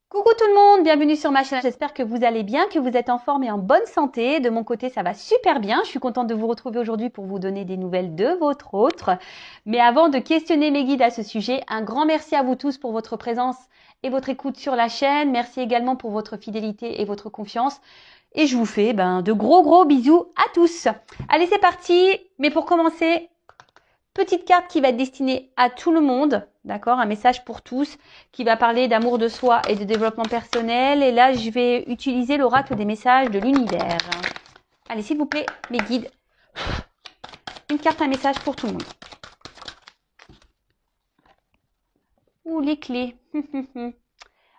Coucou tout le monde, bienvenue sur ma chaîne. J'espère que vous allez bien, que vous êtes en forme et en bonne santé. De mon côté, ça va super bien. Je suis contente de vous retrouver aujourd'hui pour vous donner des nouvelles de votre autre. Mais avant de questionner mes guides à ce sujet, un grand merci à vous tous pour votre présence et votre écoute sur la chaîne. Merci également pour votre fidélité et votre confiance. Et je vous fais de gros bisous à tous. Allez, c'est parti. Mais pour commencer, petite carte qui va être destinée à tout le monde, d'accord? Un message pour tous qui va parler d'amour de soi et de développement personnel. Et là, je vais utiliser l'oracle des messages de l'univers. Allez, s'il vous plaît, mes guides, une carte, un message pour tout le monde. Ouh, les clés.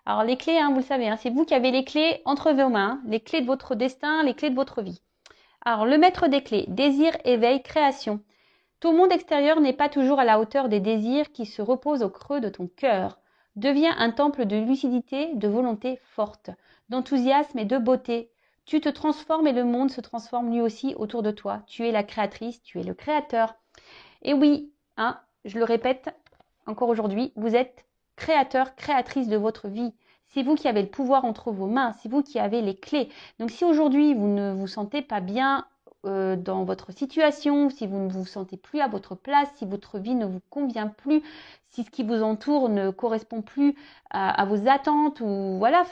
Alors, les clés, vous le savez, c'est vous qui avez les clés entre vos mains, les clés de votre destin, les clés de votre vie. Alors, le maître des clés, désir, éveil, création. Ton monde extérieur n'est pas toujours à la hauteur des désirs qui se reposent au creux de ton cœur. Deviens un temple de lucidité, de volonté forte, d'enthousiasme et de beauté. Tu te transformes et le monde se transforme lui aussi autour de toi. Tu es la créatrice, tu es le créateur. Et oui, je le répète encore aujourd'hui, vous êtes créateur, créatrice de votre vie. C'est vous qui avez le pouvoir entre vos mains, c'est vous qui avez les clés. Donc si aujourd'hui vous ne vous sentez pas bien dans votre situation, si vous ne vous sentez plus à votre place, si votre vie ne vous convient plus, si ce qui vous entoure ne correspond plus à vos attentes, ou voilà,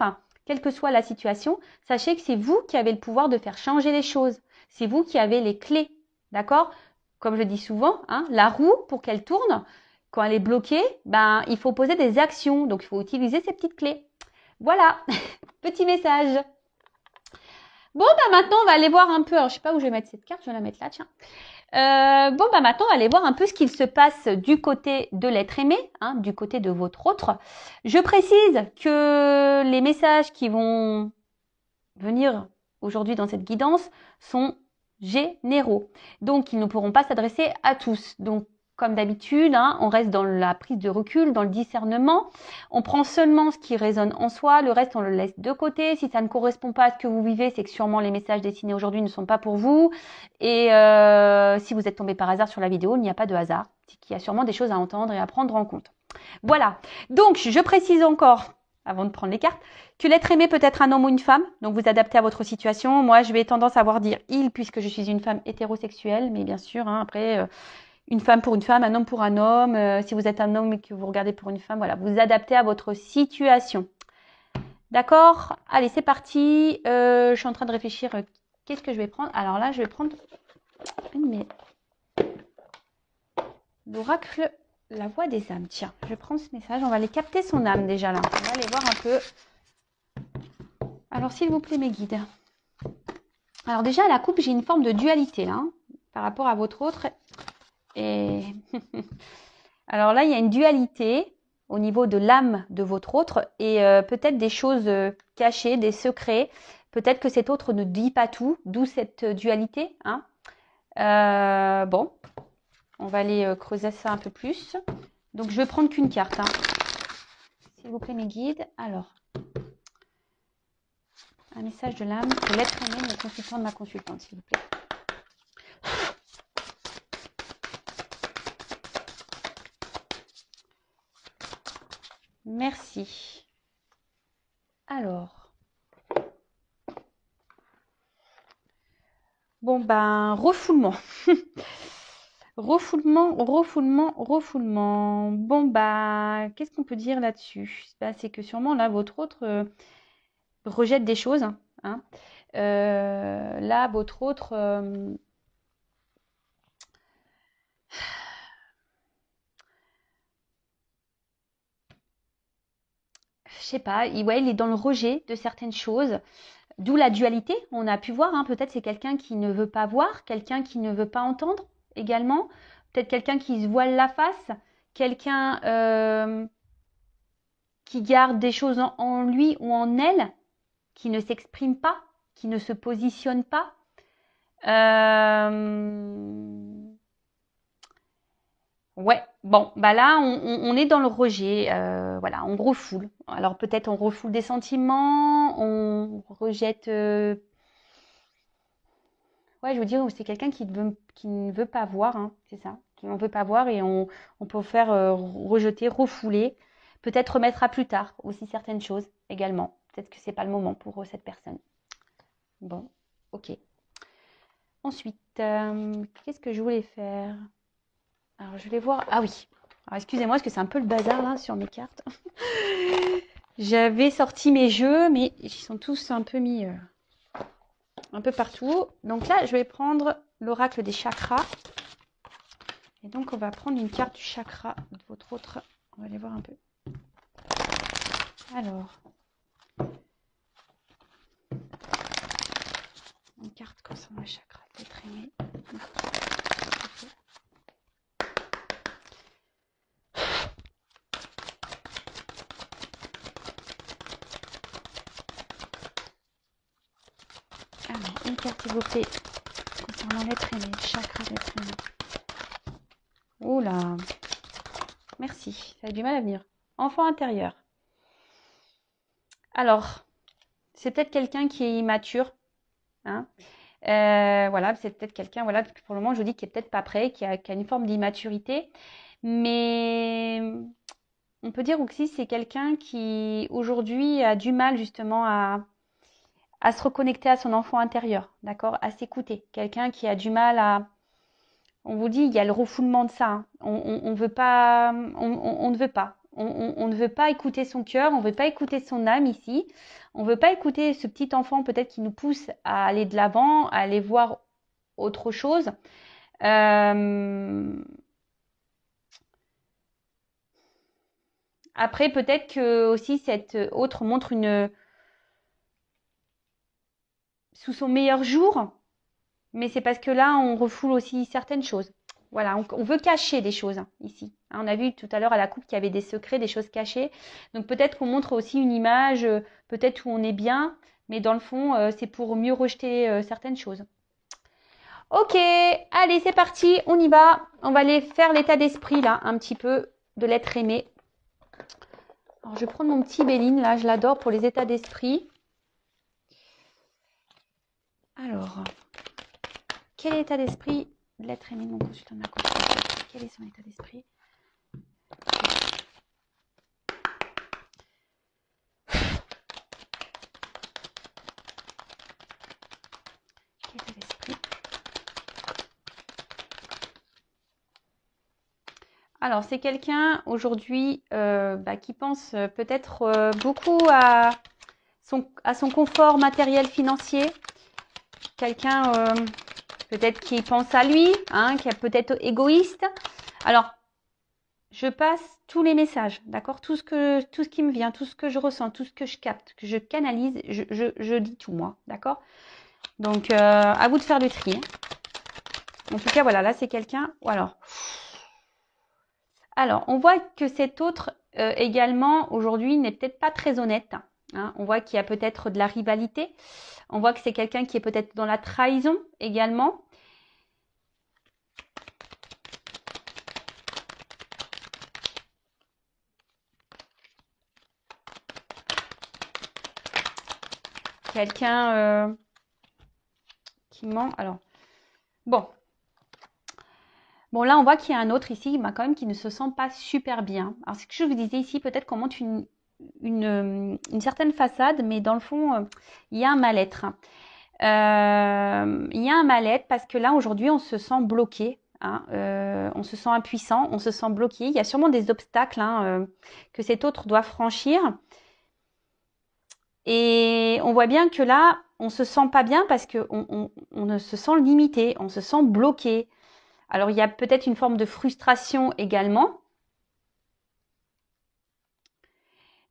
quelle que soit la situation, sachez que c'est vous qui avez le pouvoir de faire changer les choses. C'est vous qui avez les clés, d'accord? Comme je dis souvent, la roue, pour qu'elle tourne, quand elle est bloquée, il faut poser des actions. Donc, il faut utiliser ces petites clés. Voilà, petit message. Bon, maintenant, on va aller voir un peu. Alors, je sais pas où je vais mettre cette carte. Je vais la mettre là, tiens. Maintenant, on va aller voir un peu ce qu'il se passe du côté de l'être aimé, du côté de votre autre. Je précise que les messages qui vont venir aujourd'hui dans cette guidance sont généraux. Donc, ils ne pourront pas s'adresser à tous. Donc, comme d'habitude, on reste dans la prise de recul, dans le discernement. On prend seulement ce qui résonne en soi, le reste, on le laisse de côté. Si ça ne correspond pas à ce que vous vivez, c'est que sûrement les messages destinés aujourd'hui ne sont pas pour vous. Et si vous êtes tombé par hasard sur la vidéo, il n'y a pas de hasard. C'est qu'il y a sûrement des choses à entendre et à prendre en compte. Voilà. Donc, je précise encore, avant de prendre les cartes, que l'être aimé peut être un homme ou une femme, donc vous adaptez à votre situation. Moi, je vais tendance à voir dire il, puisque je suis une femme hétérosexuelle, mais bien sûr, après, une femme pour une femme, un homme pour un homme. Si vous êtes un homme et que vous regardez pour une femme, voilà, vous adaptez à votre situation. D'accord? Allez, c'est parti. Je suis en train de réfléchir, qu'est-ce que je vais prendre? Alors là, je vais prendre l'oracle, la voix des âmes. Tiens, je prends ce message, on va aller capter son âme déjà là. On va aller voir un peu. Alors, s'il vous plaît, mes guides. Alors déjà, à la coupe, j'ai une forme de dualité là, par rapport à votre autre. Et alors là, il y a une dualité au niveau de l'âme de votre autre et peut-être des choses cachées, des secrets. Peut-être que cet autre ne dit pas tout, d'où cette dualité. Bon, on va aller creuser ça un peu plus. Donc, je vais prendre qu'une carte. S'il vous plaît, mes guides. Alors, un message de l'âme pour l'être aimé, le consultant de ma consultante, s'il vous plaît. Merci. Alors. Bon, refoulement. Refoulement. Bon, qu'est-ce qu'on peut dire là-dessus? C'est que sûrement, là, votre autre rejette des choses. Là, votre autre... je sais pas, il est dans le rejet de certaines choses. D'où la dualité, on a pu voir, peut-être c'est quelqu'un qui ne veut pas voir, quelqu'un qui ne veut pas entendre également, peut-être quelqu'un qui se voile la face, quelqu'un qui garde des choses en lui ou en elle, qui ne s'exprime pas, qui ne se positionne pas. Ouais, bon, là, on est dans le rejet, voilà, on refoule. Alors peut-être on refoule des sentiments, on rejette... Ouais, je veux dire, c'est quelqu'un qui ne veut pas voir, c'est ça, qui ne veut pas voir et on peut faire rejeter, refouler. peut-être remettre à plus tard aussi certaines choses également. Peut-être que c'est pas le moment pour cette personne. Bon, ok. Ensuite, qu'est-ce que je voulais faire? Alors, je vais voir. Ah oui. Alors, excusez-moi, parce que c'est un peu le bazar là sur mes cartes. J'avais sorti mes jeux, mais ils sont tous un peu mis un peu partout. Donc là, je vais prendre l'oracle des chakras. Et donc, on va prendre une carte du chakra de votre autre. On va aller voir un peu. Alors, une carte concernant le chakra d'être aimé. Alors, une carte s'il vous plaît concernant l'être aimé, le chakra d'être aimé. Oula, merci, ça a du mal à venir. Enfant intérieur. Alors, c'est peut-être quelqu'un qui est immature. Hein. Voilà, c'est peut-être quelqu'un, voilà, pour le moment, je vous dis qu'il est peut-être pas prêt, qui a une forme d'immaturité. Mais on peut dire aussi que c'est quelqu'un qui, aujourd'hui, a du mal justement à se reconnecter à son enfant intérieur, d'accord, à s'écouter. Quelqu'un qui a du mal à... On vous dit, il y a le refoulement de ça. Hein. On veut pas, on ne veut pas. On ne veut pas écouter son cœur, on ne veut pas écouter son âme ici. On ne veut pas écouter ce petit enfant peut-être qui nous pousse à aller de l'avant, à aller voir autre chose. Après, peut-être que aussi cette autre montre une sous son meilleur jour, mais c'est parce que là, on refoule aussi certaines choses. Voilà, on veut cacher des choses hein, ici. Hein, on a vu tout à l'heure à la coupe qu'il y avait des secrets, des choses cachées. Donc peut-être qu'on montre aussi une image, peut-être où on est bien, mais dans le fond, c'est pour mieux rejeter certaines choses. Ok, allez, c'est parti, on y va. On va aller faire l'état d'esprit là, un petit peu de l'être aimé. Alors, je vais prendre mon petit Béline là, je l'adore pour les états d'esprit. Alors, quel est l'état d'esprit de l'être aimé de mon consultant de ma consultation? Quel est son état d'esprit? Quel état d'esprit? Alors, c'est quelqu'un aujourd'hui qui pense peut-être beaucoup à son confort matériel financier. Quelqu'un peut-être qui pense à lui, hein, qui est peut-être égoïste. Alors, je passe tous les messages, d'accord, tout ce qui me vient, tout ce que je ressens, tout ce que je capte, que je canalise, je dis tout moi, d'accord. Donc, à vous de faire le tri. Hein. En tout cas, voilà, là, c'est quelqu'un... Alors, on voit que cet autre également, aujourd'hui, n'est peut-être pas très honnête. Hein. On voit qu'il y a peut-être de la rivalité. On voit que c'est quelqu'un qui est peut-être dans la trahison également. Quelqu'un qui ment. Alors, bon, là, on voit qu'il y a un autre ici, quand même, qui ne se sent pas super bien. Alors, ce que je vous disais ici, peut-être qu'on montre une certaine façade, mais dans le fond, il y a un mal-être. Il y a un mal-être parce que là, aujourd'hui, on se sent bloqué. Hein, on se sent impuissant, on se sent bloqué. Il y a sûrement des obstacles que cet autre doit franchir. Et on voit bien que là, on se sent pas bien parce qu'on on se sent limité, on se sent bloqué. Alors, il y a peut-être une forme de frustration également.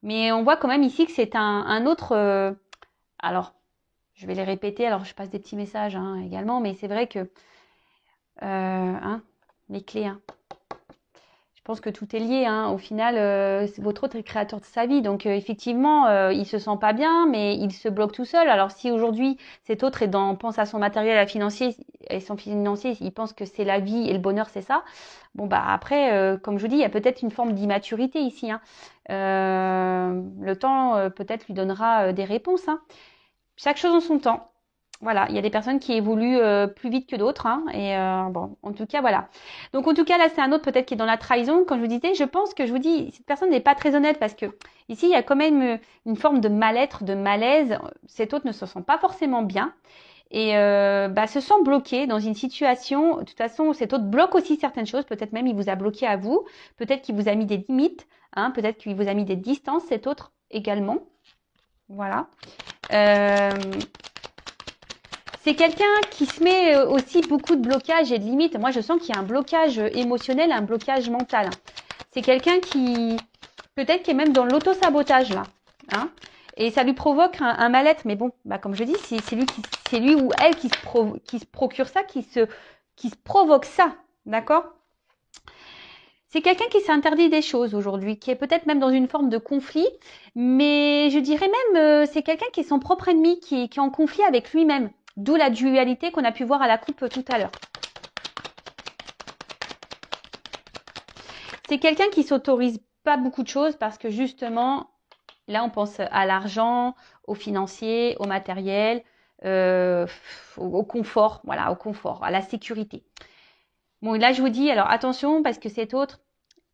Mais on voit quand même ici que c'est un autre... alors, je vais les répéter. Alors, je passe des petits messages hein, également. Mais c'est vrai que... les clés. Hein. Je pense que tout est lié. Hein. Au final, votre autre est créateur de sa vie. Donc, effectivement, il se sent pas bien, mais il se bloque tout seul. Alors, si aujourd'hui, cet autre pense à son matériel à financier et son financier, il pense que c'est la vie et le bonheur, c'est ça. Bon, bah après, comme je vous dis, il y a peut-être une forme d'immaturité ici. Hein. Le temps, peut-être, lui donnera des réponses. Hein. Chaque chose en son temps. Voilà, il y a des personnes qui évoluent plus vite que d'autres, hein, et bon, en tout cas, voilà. Donc, en tout cas, là, c'est un autre peut-être qui est dans la trahison. Comme je vous disais, je pense que je vous dis, cette personne n'est pas très honnête parce que ici, il y a quand même une forme de mal-être, de malaise. Cet autre ne se sent pas forcément bien et se sent bloqué dans une situation. De toute façon, cet autre bloque aussi certaines choses. Peut-être même il vous a bloqué à vous. Peut-être qu'il vous a mis des limites. Hein, peut-être qu'il vous a mis des distances. Cet autre également. Voilà. C'est quelqu'un qui se met aussi beaucoup de blocages et de limites. Moi, je sens qu'il y a un blocage émotionnel, un blocage mental. C'est quelqu'un qui, peut-être, qui est même dans l'auto-sabotage, là. Hein, et ça lui provoque un mal-être. Mais bon, bah, comme je dis, c'est lui ou elle qui se procure ça, qui se provoque ça. D'accord? C'est quelqu'un qui s'interdit des choses aujourd'hui, qui est peut-être même dans une forme de conflit, mais je dirais même c'est quelqu'un qui est son propre ennemi, qui est en conflit avec lui-même. D'où la dualité qu'on a pu voir à la coupe tout à l'heure. C'est quelqu'un qui s'autorise pas beaucoup de choses parce que justement, là on pense à l'argent, au financier, au matériel, au confort, voilà, au confort, à la sécurité. Bon, et là je vous dis, alors attention parce que cet autre,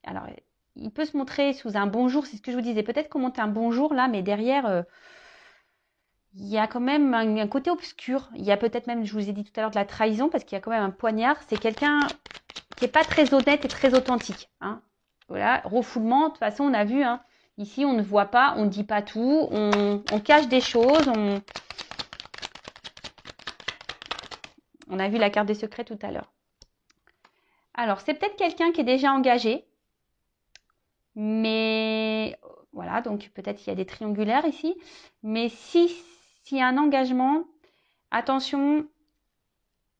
alors il peut se montrer sous un bonjour, c'est ce que je vous disais, peut-être qu'on monte un bonjour là, mais derrière, il y a quand même un côté obscur. Il y a peut-être même, je vous ai dit tout à l'heure, de la trahison parce qu'il y a quand même un poignard. C'est quelqu'un qui n'est pas très honnête et très authentique. Hein. Voilà, refoulement, de toute façon, on a vu, hein, ici, on ne voit pas, on ne dit pas tout, on cache des choses. On a vu la carte des secrets tout à l'heure. Alors, c'est peut-être quelqu'un qui est déjà engagé. Mais voilà, donc peut-être qu'il y a des triangulaires ici. Mais s'il y a un engagement, attention,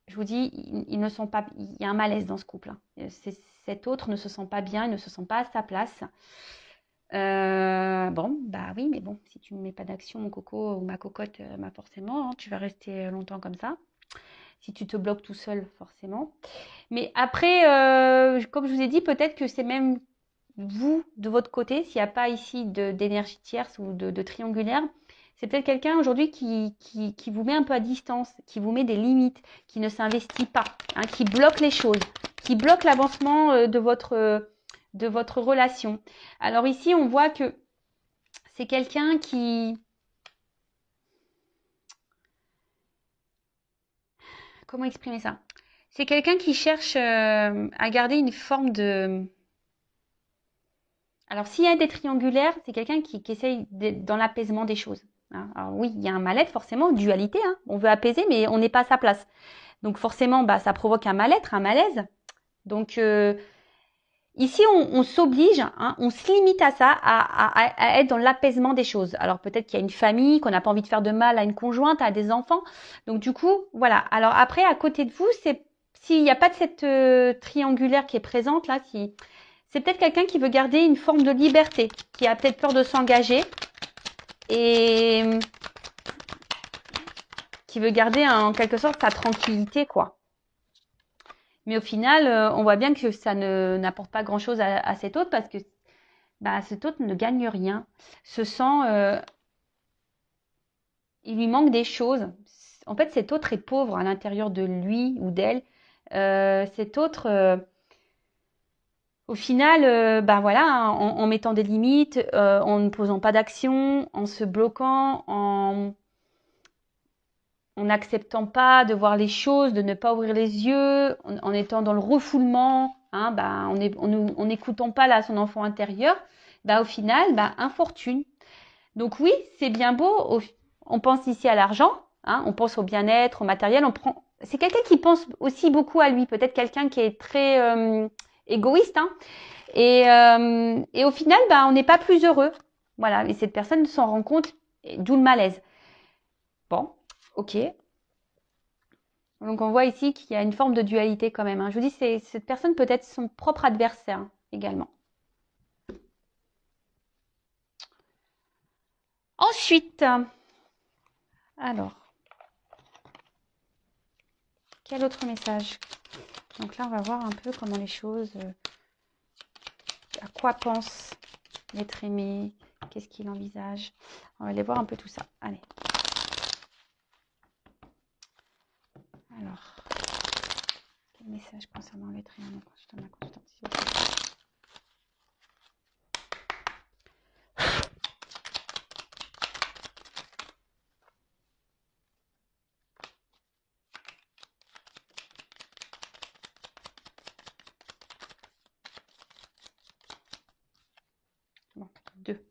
je vous dis, ils ne sont pas, il y a un malaise dans ce couple. Hein. Cet autre ne se sent pas bien, il ne se sent pas à sa place. Bon, bah oui, mais bon, si tu ne mets pas d'action, mon coco ou ma cocotte, bah forcément, hein, tu vas rester longtemps comme ça. Si tu te bloques tout seul, forcément. Mais après, comme je vous ai dit, peut-être que c'est même vous, de votre côté, s'il n'y a pas ici d'énergie tierce ou de triangulaire, c'est peut-être quelqu'un aujourd'hui qui vous met un peu à distance, qui vous met des limites, qui ne s'investit pas, hein, qui bloque les choses, qui bloque l'avancement de votre relation. Alors ici, on voit que c'est quelqu'un qui... Comment exprimer ça? C'est quelqu'un qui cherche à garder une forme de... Alors, s'il y a des triangulaires, c'est quelqu'un qui essaye d'être dans l'apaisement des choses. Hein. Alors oui, il y a un mal-être forcément, dualité. Hein. On veut apaiser, mais on n'est pas à sa place. Donc forcément, bah, ça provoque un mal-être, un malaise. Donc ici, on s'oblige, hein, on se limite à ça, à être dans l'apaisement des choses. Alors peut-être qu'il y a une famille, qu'on n'a pas envie de faire de mal à une conjointe, à des enfants. Donc du coup, voilà. Alors après, à côté de vous, c'est s'il n'y a pas de cette triangulaire qui est présente là, si c'est peut-être quelqu'un qui veut garder une forme de liberté, qui a peut-être peur de s'engager et qui veut garder en quelque sorte sa tranquillité, quoi. Mais au final, on voit bien que ça n'apporte pas grand-chose à cet autre parce que bah, cet autre ne gagne rien, se sent, il lui manque des choses. En fait, cet autre est pauvre à l'intérieur de lui ou d'elle. Cet autre, au final, bah voilà, en mettant des limites, en ne posant pas d'action, en se bloquant, en n'acceptant pas de voir les choses, de ne pas ouvrir les yeux, en étant dans le refoulement, hein, bah, en n'écoutant pas là son enfant intérieur, bah au final, bah infortune. Donc oui, c'est bien beau. On pense ici à l'argent, hein, on pense au bien-être, au matériel. C'est quelqu'un qui pense aussi beaucoup à lui. Peut-être quelqu'un qui est très égoïste, hein, et au final, bah, on n'est pas plus heureux. Voilà, et cette personne s'en rend compte, d'où le malaise. Bon, ok. Donc on voit ici qu'il y a une forme de dualité quand même. Hein. Je vous dis, cette personne peut être son propre adversaire hein, également. Ensuite, alors, quel autre message? Donc là, on va voir un peu comment les choses, à quoi pense l'être aimé, qu'est-ce qu'il envisage. On va aller voir un peu tout ça. Allez. message concernant l'être humain, mon consultant, ma consultante, s'il vous plaît. Bon, 2.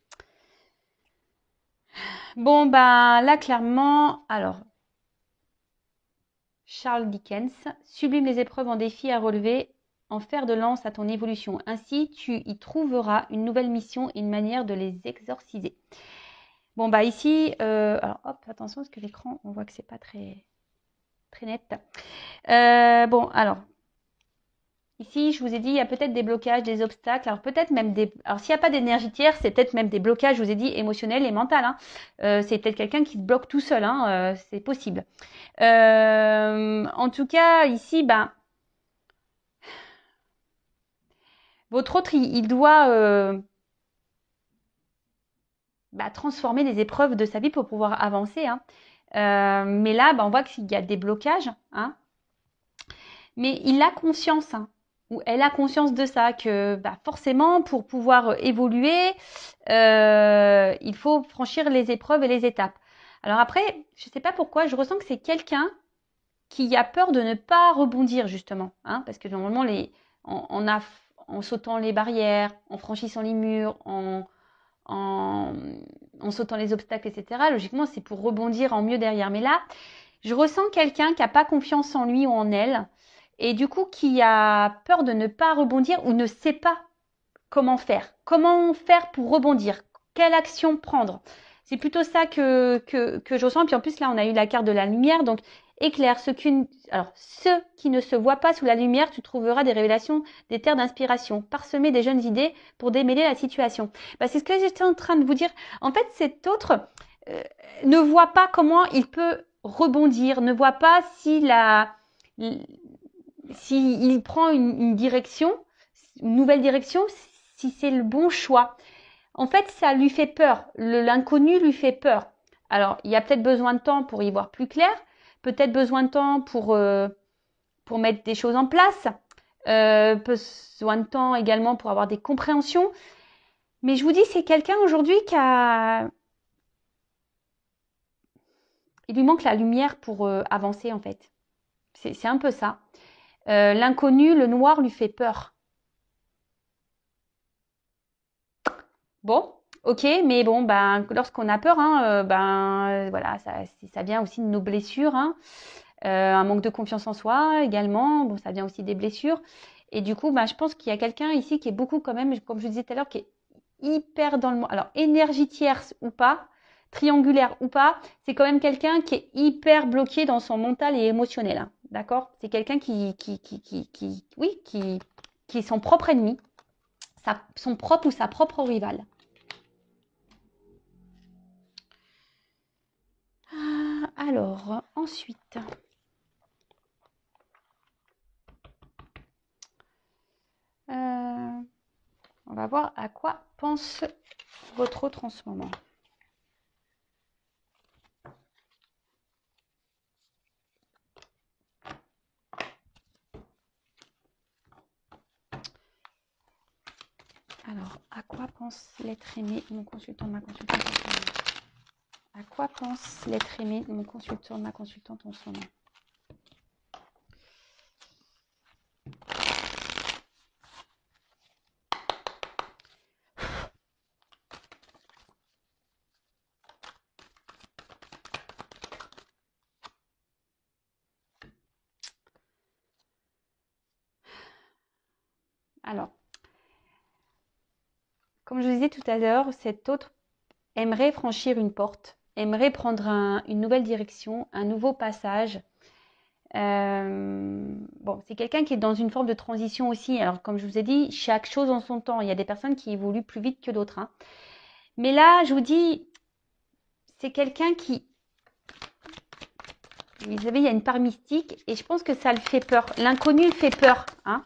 Bon, bah là, clairement, alors, Charles Dickens, sublime les épreuves en défis à relever, en fer de lance à ton évolution. Ainsi, tu y trouveras une nouvelle mission et une manière de les exorciser. Bon, bah ici, alors hop, attention, parce que l'écran, on voit que c'est pas très net. Bon, alors, ici, je vous ai dit, il y a peut-être des blocages, des obstacles. Alors, peut-être même des. Alors, s'il n'y a pas d'énergie tierce, c'est peut-être même des blocages, je vous ai dit, émotionnels et mentaux. Hein. C'est peut-être quelqu'un qui se bloque tout seul. Hein. C'est possible. En tout cas, ici, ben, votre autre, il doit transformer les épreuves de sa vie pour pouvoir avancer. Hein. Mais là, ben, on voit qu'il y a des blocages. Hein. Mais il a conscience, hein, ou elle a conscience de ça, que bah, forcément, pour pouvoir évoluer, il faut franchir les épreuves et les étapes. Alors après, je ne sais pas pourquoi, je ressens que c'est quelqu'un qui a peur de ne pas rebondir, justement. Hein, parce que normalement, en sautant les barrières, en franchissant les murs, en sautant les obstacles, etc., logiquement, c'est pour rebondir en mieux derrière. Mais là, je ressens quelqu'un qui n'a pas confiance en lui ou en elle, et du coup qui a peur de ne pas rebondir ou ne sait pas comment faire. Comment faire pour rebondir? Quelle action prendre? C'est plutôt ça que je ressens. Puis en plus, là, on a eu la carte de la lumière. Donc, éclaire. Ceux qui ne se voient pas sous la lumière, tu trouveras des révélations, des terres d'inspiration. Parsemer des jeunes idées pour démêler la situation. Bah, c'est ce que j'étais en train de vous dire. En fait, cet autre ne voit pas comment il peut rebondir, ne voit pas s'il prend une direction, une nouvelle direction, si c'est le bon choix. En fait, ça lui fait peur. L'inconnu lui fait peur. Alors, il y a peut-être besoin de temps pour y voir plus clair, peut-être besoin de temps pour mettre des choses en place, besoin de temps également pour avoir des compréhensions. Mais je vous dis, c'est quelqu'un aujourd'hui il lui manque la lumière pour avancer en fait. C'est un peu ça. L'inconnu, le noir lui fait peur. Bon, ok, mais bon, ben, lorsqu'on a peur, hein, voilà, ça vient aussi de nos blessures. Hein. Un manque de confiance en soi également, bon, ça vient aussi des blessures. Et du coup, ben, je pense qu'il y a quelqu'un ici qui est beaucoup quand même, comme je vous disais tout à l'heure, qui est hyper dans le... Alors, énergie tierce ou pas, triangulaire ou pas, c'est quand même quelqu'un qui est hyper bloqué dans son mental et émotionnel. Hein, d'accord? C'est quelqu'un qui est son propre ennemi, son propre ou sa propre rivale. Alors, ensuite, on va voir à quoi pense votre autre en ce moment. Alors, à quoi pense l'être aimé, mon consultant, ma consultante en ce moment? À quoi pense l'être aimé, mon consultant, ma consultante en ce moment? Alors, comme je vous disais tout à l'heure, cet autre aimerait franchir une porte, aimerait prendre une nouvelle direction, un nouveau passage. Bon, c'est quelqu'un qui est dans une forme de transition aussi. Alors, comme je vous ai dit, chaque chose en son temps. Il y a des personnes qui évoluent plus vite que d'autres. Hein. Mais là, je vous dis, c'est quelqu'un qui... Vous savez, il y a une part mystique et je pense que ça le fait peur. L'inconnu le fait peur. Hein.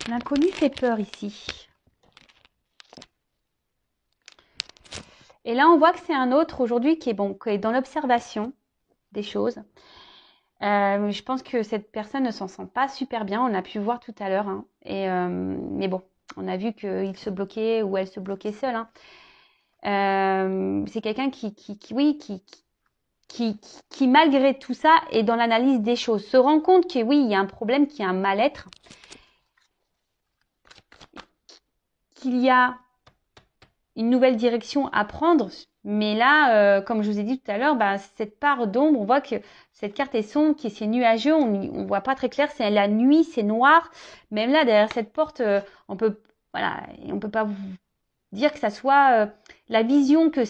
L'inconnu fait peur ici. Et là, on voit que c'est un autre aujourd'hui qui est dans l'observation des choses. Je pense que cette personne ne s'en sent pas super bien. On a pu voir tout à l'heure, hein. Mais bon, on a vu qu'il se bloquait ou elle se bloquait seule, hein. C'est quelqu'un oui, qui, malgré tout ça, est dans l'analyse des choses, se rend compte que oui, il y a un problème, qu'il y a un mal-être, qu'il y a une nouvelle direction à prendre. Mais là, comme je vous ai dit tout à l'heure, bah, cette part d'ombre, on voit que cette carte est sombre, que c'est nuageux, on voit pas très clair, c'est la nuit, c'est noir. Même là, derrière cette porte, on peut, voilà, on peut pas vous dire que ça soit la vision que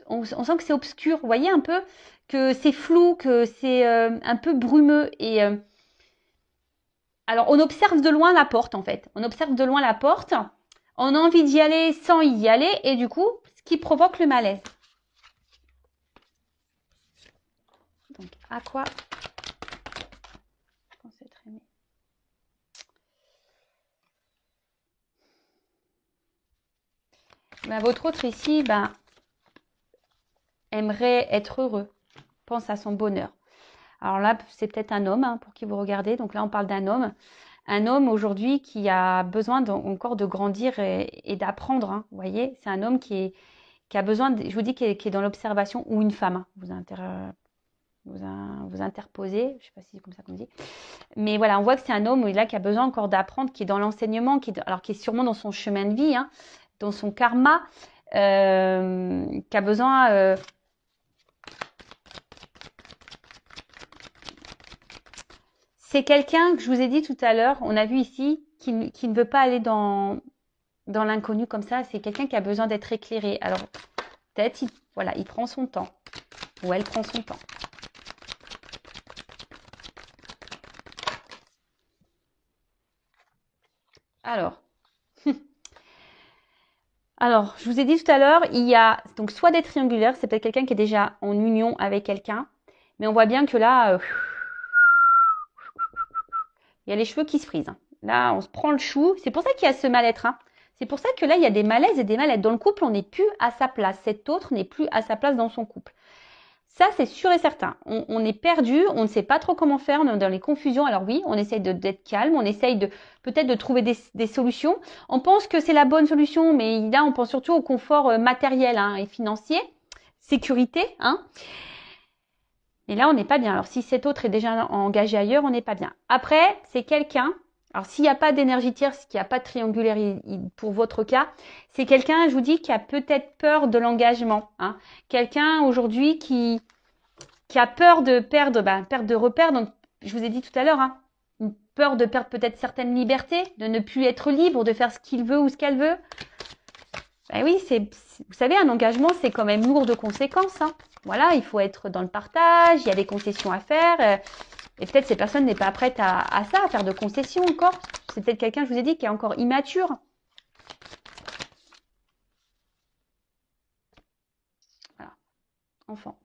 on sent que c'est obscur. Vous voyez un peu que c'est flou, que c'est un peu brumeux. Alors, on observe de loin la porte, en fait. On observe de loin la porte. On a envie d'y aller sans y aller. Et du coup, ce qui provoque le malaise. Donc, à quoi je pense être aimé. Ben, votre autre ici, ben, aimerait être heureux. Pense à son bonheur. Alors là, c'est peut-être un homme, hein, pour qui vous regardez. Donc là, on parle d'un homme. Un homme aujourd'hui qui a besoin encore de grandir et d'apprendre, hein. Vous voyez, c'est un homme qui a besoin, je vous dis, qui est dans l'observation, ou une femme, hein. Vous interposez, je ne sais pas si c'est comme ça qu'on dit. Mais voilà, on voit que c'est un homme là qui a besoin encore d'apprendre, qui est dans l'enseignement, qui est sûrement dans son chemin de vie, hein, dans son karma, qui a besoin... c'est quelqu'un que je vous ai dit tout à l'heure, on a vu ici, qui ne veut pas aller dans l'inconnu comme ça. C'est quelqu'un qui a besoin d'être éclairé. Alors, peut-être, voilà, il prend son temps. Ou elle prend son temps. Alors, je vous ai dit tout à l'heure, il y a donc soit des triangulaires, c'est peut-être quelqu'un qui est déjà en union avec quelqu'un, mais on voit bien que là, il y a les cheveux qui se frisent, hein. Là, on se prend le chou. C'est pour ça qu'il y a ce mal-être, hein. C'est pour ça que là, il y a des malaises et des mal-être. Dans le couple, on n'est plus à sa place. Cet autre n'est plus à sa place dans son couple. Ça, c'est sûr et certain. On est perdu, on ne sait pas trop comment faire, on est dans les confusions. Alors oui, on essaye d'être calme, on essaye peut-être de trouver des solutions. On pense que c'est la bonne solution, mais là, on pense surtout au confort matériel, hein, et financier, sécurité, hein. Mais là, on n'est pas bien. Alors si cet autre est déjà engagé ailleurs, on n'est pas bien. Après, c'est quelqu'un... Alors, s'il n'y a pas d'énergie tierce, s'il n'y a pas de triangulaire pour votre cas, c'est quelqu'un, je vous dis, qui a peut-être peur de l'engagement, hein. Quelqu'un aujourd'hui qui a peur de perdre de repères. Donc, je vous ai dit tout à l'heure, hein, une peur de perdre peut-être certaines libertés, de ne plus être libre, de faire ce qu'il veut ou ce qu'elle veut. Ben oui, vous savez, un engagement, c'est quand même lourd de conséquences, hein. Voilà, il faut être dans le partage, il y a des concessions à faire. Et peut-être ces personnes n'est pas prête à ça, à faire de concessions encore. C'est peut-être quelqu'un, je vous ai dit, qui est encore immature. Voilà, enfant.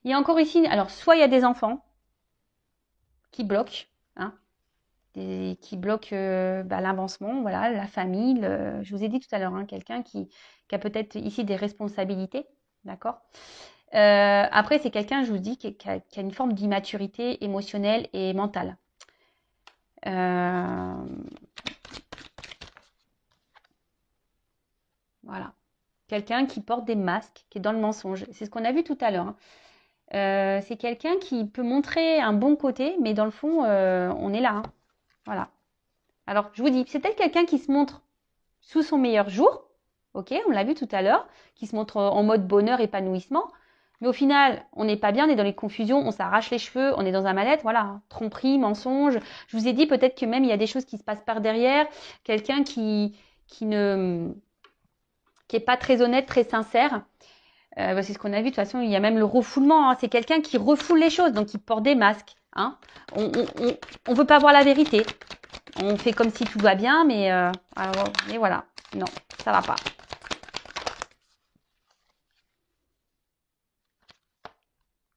Il y a encore ici, alors soit il y a des enfants qui bloquent, hein, qui bloquent l'avancement, voilà, la famille. Je vous ai dit tout à l'heure, hein, quelqu'un qui a peut-être ici des responsabilités, d'accord. Après, c'est quelqu'un, je vous dis, qui a une forme d'immaturité émotionnelle et mentale. Voilà. Quelqu'un qui porte des masques, qui est dans le mensonge. C'est ce qu'on a vu tout à l'heure, hein. C'est quelqu'un qui peut montrer un bon côté, mais dans le fond, on est là, hein. Voilà. Alors, je vous dis, c'est peut-être quelqu'un qui se montre sous son meilleur jour, ok, on l'a vu tout à l'heure, qui se montre en mode bonheur, épanouissement, mais au final, on n'est pas bien, on est dans les confusions, on s'arrache les cheveux, on est dans un mal-être, voilà, tromperie, mensonge. Je vous ai dit peut-être que même il y a des choses qui se passent par derrière, quelqu'un qui est pas très honnête, très sincère. C'est ce qu'on a vu, de toute façon, il y a même le refoulement, hein. C'est quelqu'un qui refoule les choses, donc il porte des masques, hein. On veut pas voir la vérité. On fait comme si tout va bien, mais voilà. Non, ça va pas.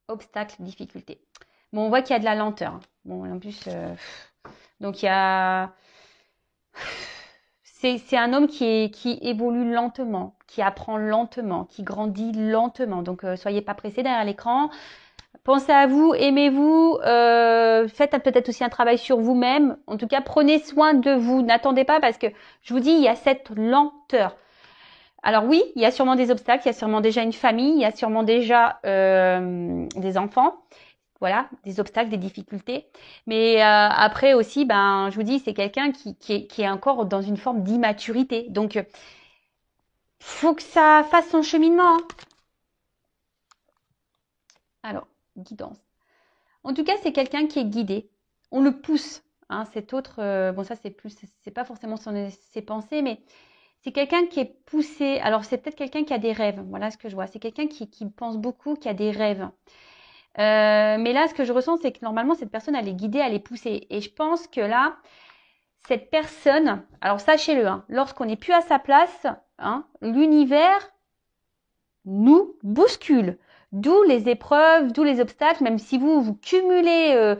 Obstacle, difficulté. Bon, on voit qu'il y a de la lenteur, hein. Bon, en plus, donc il y a... C'est un homme qui évolue lentement, qui apprend lentement, qui grandit lentement. Donc, soyez pas pressés derrière l'écran. Pensez à vous, aimez-vous, faites peut-être aussi un travail sur vous-même. En tout cas, prenez soin de vous. N'attendez pas parce que je vous dis, il y a cette lenteur. Alors oui, il y a sûrement des obstacles, il y a sûrement déjà une famille, il y a sûrement déjà des enfants. Voilà, des obstacles, des difficultés. Mais après aussi, ben, je vous dis, c'est quelqu'un qui est encore dans une forme d'immaturité. Donc, faut que ça fasse son cheminement. Hein. Alors, guidance. En tout cas, c'est quelqu'un qui est guidé. On le pousse. Hein, cet autre, bon ça c'est pas forcément ses pensées, mais c'est quelqu'un qui est poussé. Alors c'est peut-être quelqu'un qui a des rêves. Voilà ce que je vois. C'est quelqu'un qui pense beaucoup, qui a des rêves. Mais là, ce que je ressens, c'est que normalement cette personne, elle est guidée, elle est poussée. Et je pense que là, cette personne, alors sachez-le, hein, lorsqu'on n'est plus à sa place, hein, l'univers nous bouscule. D'où les épreuves, d'où les obstacles, même si vous cumulez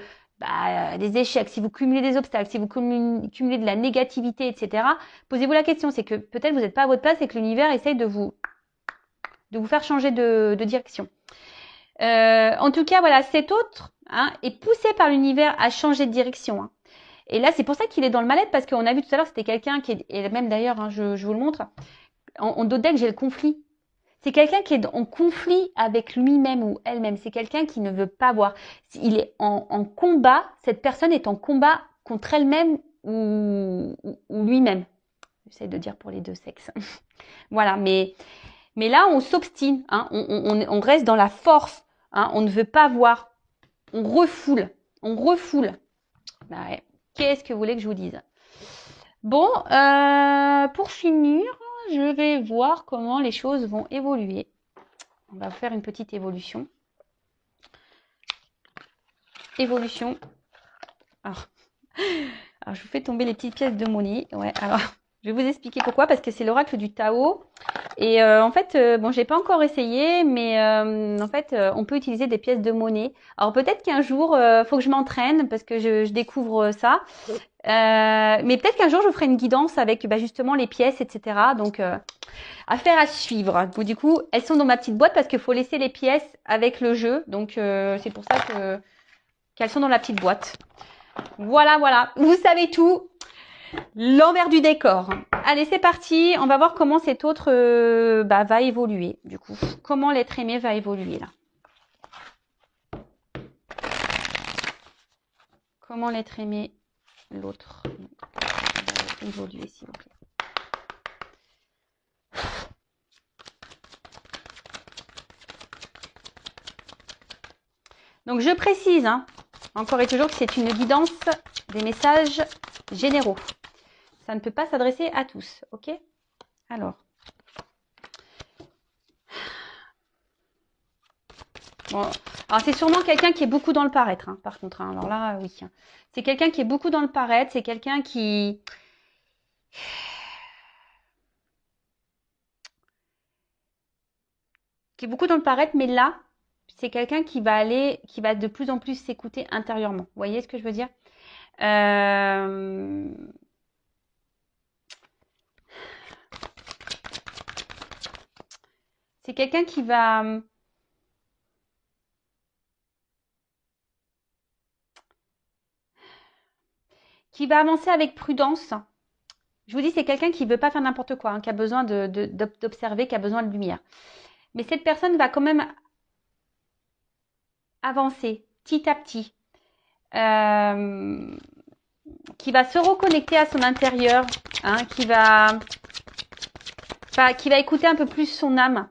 des échecs, si vous cumulez des obstacles, si vous cumulez de la négativité, etc. Posez-vous la question, c'est que peut-être vous n'êtes pas à votre place et que l'univers essaye de vous faire changer de direction. En tout cas, voilà, cet autre est poussé par l'univers à changer de direction. Hein. Et là, c'est pour ça qu'il est dans le mal-être, parce qu'on a vu tout à l'heure, c'était quelqu'un qui est, et même d'ailleurs, hein, je vous le montre, en dos deck, j'ai le conflit. C'est quelqu'un qui est en conflit avec lui-même ou elle-même. C'est quelqu'un qui ne veut pas voir. Il est en combat. Cette personne est en combat contre elle-même ou lui-même. J'essaie de dire pour les deux sexes. Voilà. Mais là, on s'obstine. Hein, on reste dans la force. Hein, on ne veut pas voir. On refoule. On refoule. Bah ouais. Qu'est-ce que vous voulez que je vous dise? Bon, pour finir, je vais voir comment les choses vont évoluer. On va faire une petite évolution. Évolution. Alors, je vous fais tomber les petites pièces de monnaie. Ouais, alors, je vais vous expliquer pourquoi. Parce que c'est l'oracle du Tao. Et en fait, bon, j'ai pas encore essayé, mais en fait, on peut utiliser des pièces de monnaie. Alors peut-être qu'un jour, faut que je m'entraîne parce que je découvre ça. Mais peut-être qu'un jour, je ferai une guidance avec justement les pièces, etc. Donc, affaire à suivre. Donc, du coup, elles sont dans ma petite boîte parce qu'il faut laisser les pièces avec le jeu. Donc, c'est pour ça qu'elles sont dans la petite boîte. Voilà, voilà. Vous savez tout. L'envers du décor. Allez, c'est parti. On va voir comment cet autre va évoluer. Du coup, comment l'être aimé va évoluer là. Comment l'être aimé, l'autre, va évoluer, s'il vous plaît. Donc, je précise, hein, encore et toujours, que c'est une guidance des messages généraux. Ça ne peut pas s'adresser à tous, ok? Alors. Bon, alors c'est sûrement quelqu'un qui est beaucoup dans le paraître, hein, par contre. Hein. Alors là, oui. C'est quelqu'un qui est beaucoup dans le paraître. C'est quelqu'un qui est beaucoup dans le paraître, mais là, c'est quelqu'un qui va de plus en plus s'écouter intérieurement. Vous voyez ce que je veux dire? C'est quelqu'un qui va avancer avec prudence. Je vous dis, c'est quelqu'un qui ne veut pas faire n'importe quoi, hein, qui a besoin d'observer, qui a besoin de lumière. Mais cette personne va quand même avancer petit à petit. Qui va se reconnecter à son intérieur, hein, qui va écouter un peu plus son âme.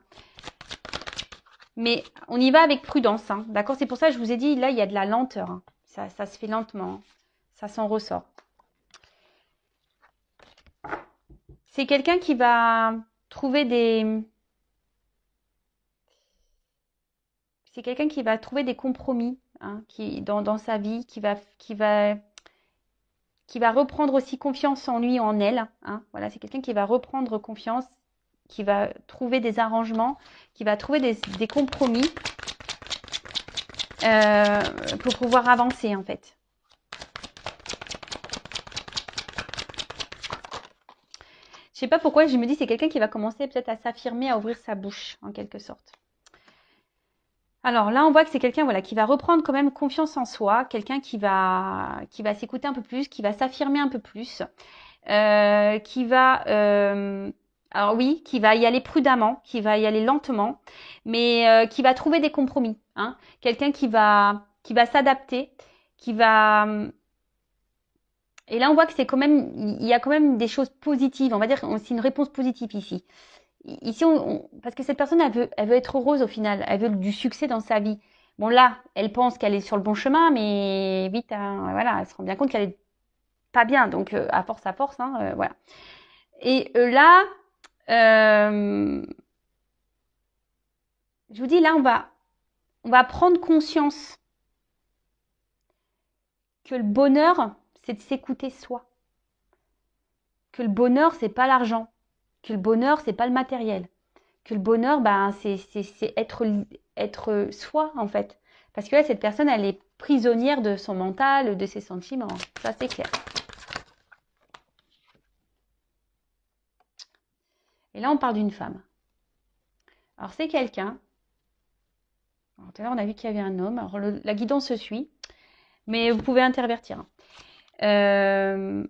Mais on y va avec prudence, hein, d'accord? C'est pour ça que je vous ai dit, là, il y a de la lenteur. Hein. Ça se fait lentement. Hein. Ça s'en ressort. C'est quelqu'un qui va trouver C'est quelqu'un qui va trouver des compromis hein, dans sa vie, qui va reprendre aussi confiance en lui, en elle. Hein. Voilà, c'est quelqu'un qui va reprendre confiance, qui va trouver des arrangements, qui va trouver des compromis pour pouvoir avancer en fait. Je sais pas pourquoi je me dis c'est quelqu'un qui va commencer peut-être à s'affirmer, à ouvrir sa bouche en quelque sorte. Alors là, on voit que c'est quelqu'un voilà, qui va reprendre quand même confiance en soi, quelqu'un qui va s'écouter un peu plus, qui va s'affirmer un peu plus, qui va, alors oui, qui va y aller prudemment, qui va y aller lentement, mais qui va trouver des compromis. Hein. Quelqu'un qui va s'adapter, qui va. Et là, on voit que c'est quand même, il y a quand même des choses positives. On va dire, c'est une réponse positive ici. Ici, parce que cette personne, elle veut être heureuse au final. Elle veut du succès dans sa vie. Bon, là, elle pense qu'elle est sur le bon chemin, mais vite, hein, voilà, elle se rend bien compte qu'elle est pas bien. Donc, à force, hein, voilà. Et là, je vous dis, là, on va prendre conscience que le bonheur, c'est de s'écouter soi. Que le bonheur, c'est pas l'argent. Que le bonheur, c'est pas le matériel. Que le bonheur, ben, c'est être soi, en fait. Parce que là, cette personne, elle est prisonnière de son mental, de ses sentiments. Ça, c'est clair. Et là, on parle d'une femme. Alors, c'est quelqu'un. Alors, tout à l'heure, on a vu qu'il y avait un homme. Alors, la guidance se suit. Mais vous pouvez intervertir. C'est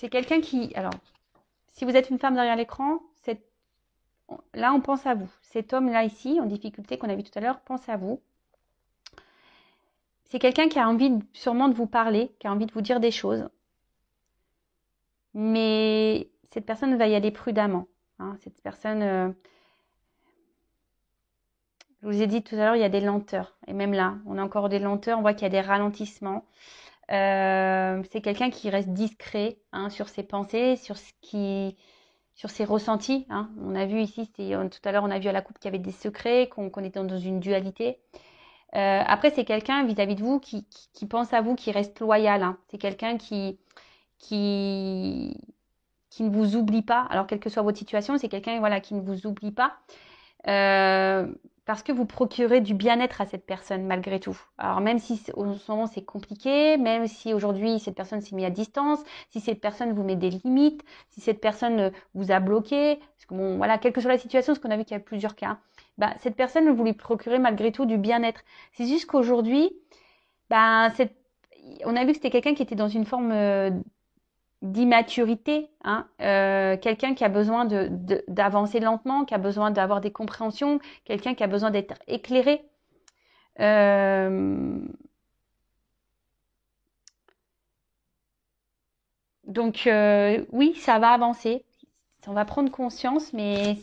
quelqu'un qui... Alors, si vous êtes une femme derrière l'écran, là, on pense à vous. Cet homme-là, ici, en difficulté qu'on a vu tout à l'heure, pense à vous. C'est quelqu'un qui a envie sûrement de vous parler, qui a envie de vous dire des choses. Mais cette personne va y aller prudemment. Hein. Cette personne, je vous ai dit tout à l'heure, il y a des lenteurs. Et même là, on a encore des lenteurs, on voit qu'il y a des ralentissements. C'est quelqu'un qui reste discret hein, sur ses pensées, sur ses ressentis. Hein. On a vu ici, tout à l'heure, on a vu à la coupe qu'il y avait des secrets, qu'on était dans une dualité. Après, c'est quelqu'un vis-à-vis de vous qui pense à vous, qui reste loyal. Hein. C'est quelqu'un qui ne vous oublie pas. Alors, quelle que soit votre situation, c'est quelqu'un voilà, qui ne vous oublie pas. Parce que vous procurez du bien-être à cette personne malgré tout. Alors même si en ce moment c'est compliqué, même si aujourd'hui cette personne s'est mise à distance, si cette personne vous met des limites, si cette personne vous a bloqué, parce que bon voilà, quelle que soit la situation, parce qu'on a vu qu'il y a plusieurs cas, bah, cette personne vous lui procurez malgré tout du bien-être. C'est juste qu'aujourd'hui, bah, on a vu que c'était quelqu'un qui était dans une forme d'immaturité, hein, quelqu'un qui a besoin d'avancer lentement, qui a besoin d'avoir des compréhensions, quelqu'un qui a besoin d'être éclairé. Donc oui, ça va avancer, on va prendre conscience, mais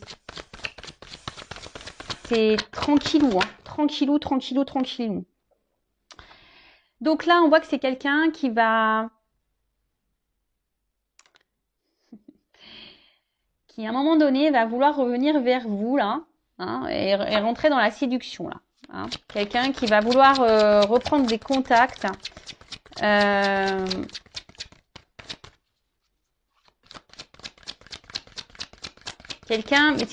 c'est tranquillou, hein, tranquillou, tranquillou, tranquillou. Donc là, on voit que c'est quelqu'un qui à un moment donné va vouloir revenir vers vous là, hein, et rentrer dans la séduction là. Hein. Quelqu'un qui va vouloir reprendre des contacts. C'est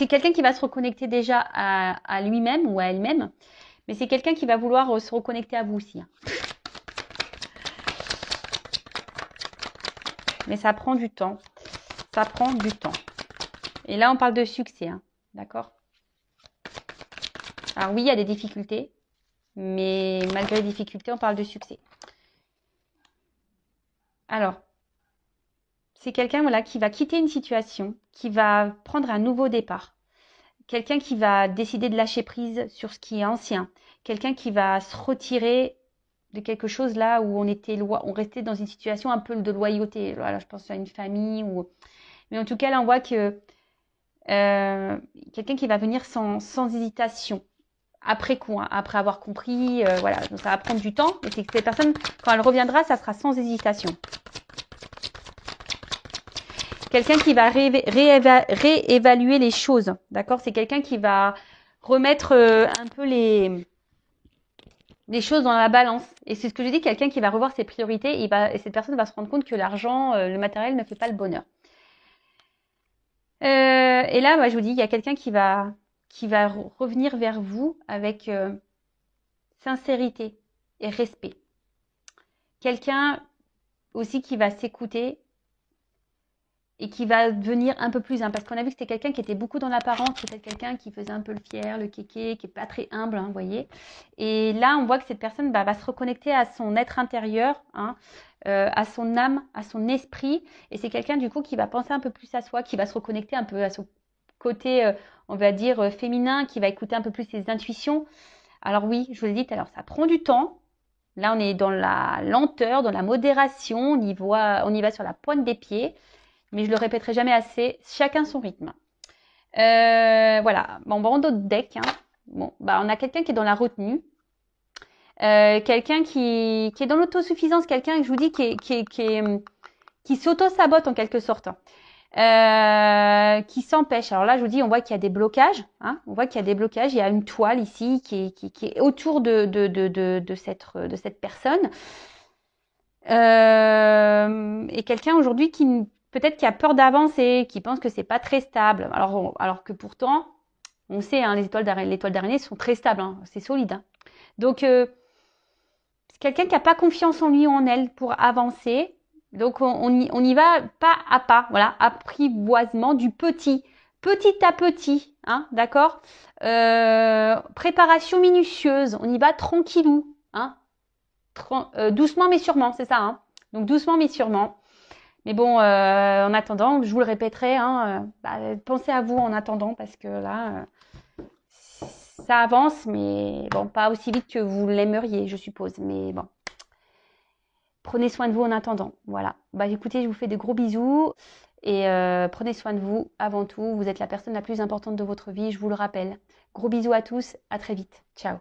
quelqu'un qui va se reconnecter déjà à lui-même ou à elle-même, mais c'est quelqu'un qui va vouloir se reconnecter à vous aussi. Hein. Mais ça prend du temps. Ça prend du temps. Et là, on parle de succès, hein, d'accord? Alors oui, il y a des difficultés, mais malgré les difficultés, on parle de succès. Alors, c'est quelqu'un voilà, qui va quitter une situation, qui va prendre un nouveau départ. Quelqu'un qui va décider de lâcher prise sur ce qui est ancien. Quelqu'un qui va se retirer de quelque chose là où on restait dans une situation un peu de loyauté. Voilà, je pense à une famille mais en tout cas là on voit que quelqu'un qui va venir sans hésitation après coup, hein, après avoir compris, voilà, donc ça va prendre du temps, mais c'est que cette personne quand elle reviendra, ça sera sans hésitation. Quelqu'un qui va réévaluer les choses, d'accord? C'est quelqu'un qui va remettre un peu les choses dans la balance. Et c'est ce que je dis, quelqu'un qui va revoir ses priorités, et cette personne va se rendre compte que l'argent, le matériel ne fait pas le bonheur. Et là, je vous dis, il y a quelqu'un qui va revenir vers vous avec sincérité et respect. Quelqu'un aussi qui va s'écouter et qui va devenir un peu plus, hein, parce qu'on a vu que c'était quelqu'un qui était beaucoup dans l'apparence, peut-être quelqu'un qui faisait un peu le fier, le kéké, qui est pas très humble, hein, vous voyez. Et là, on voit que cette personne va se reconnecter à son être intérieur, hein, à son âme, à son esprit. Et c'est quelqu'un du coup qui va penser un peu plus à soi, qui va se reconnecter un peu à son côté, on va dire, féminin, qui va écouter un peu plus ses intuitions. Alors oui, je vous l'ai dit tout à l'heure, ça prend du temps. Là, on est dans la lenteur, dans la modération, on y va sur la pointe des pieds. Mais je le répéterai jamais assez, chacun son rythme. Voilà, bon, on d'autres decks. Hein. Bon, on a quelqu'un qui est dans la retenue. Quelqu'un qui est dans l'autosuffisance, quelqu'un que je vous dis qui s'auto-sabote en quelque sorte. Qui s'empêche. Alors là, je vous dis, on voit qu'il y a des blocages. Hein, on voit qu'il y a des blocages. Il y a une toile ici qui est autour de cette personne. Et quelqu'un aujourd'hui qui peut-être qui a peur d'avancer, qui pense que c'est pas très stable. Alors que pourtant, on sait, hein, les toiles d'araignée sont très stables. Hein, c'est solide. Hein. Donc, c'est quelqu'un qui n'a pas confiance en lui ou en elle pour avancer. Donc, on y va pas à pas. Voilà, apprivoisement du petit à petit. Hein, d'accord. Préparation minutieuse. On y va tranquillou. Hein, doucement mais sûrement, c'est ça. Hein. Donc, doucement mais sûrement. Mais bon, en attendant, je vous le répéterai, hein, pensez à vous en attendant parce que là, ça avance, mais bon, pas aussi vite que vous l'aimeriez, je suppose. Mais bon, prenez soin de vous en attendant. Voilà. Écoutez, je vous fais de gros bisous et prenez soin de vous avant tout. Vous êtes la personne la plus importante de votre vie, je vous le rappelle. Gros bisous à tous, à très vite. Ciao.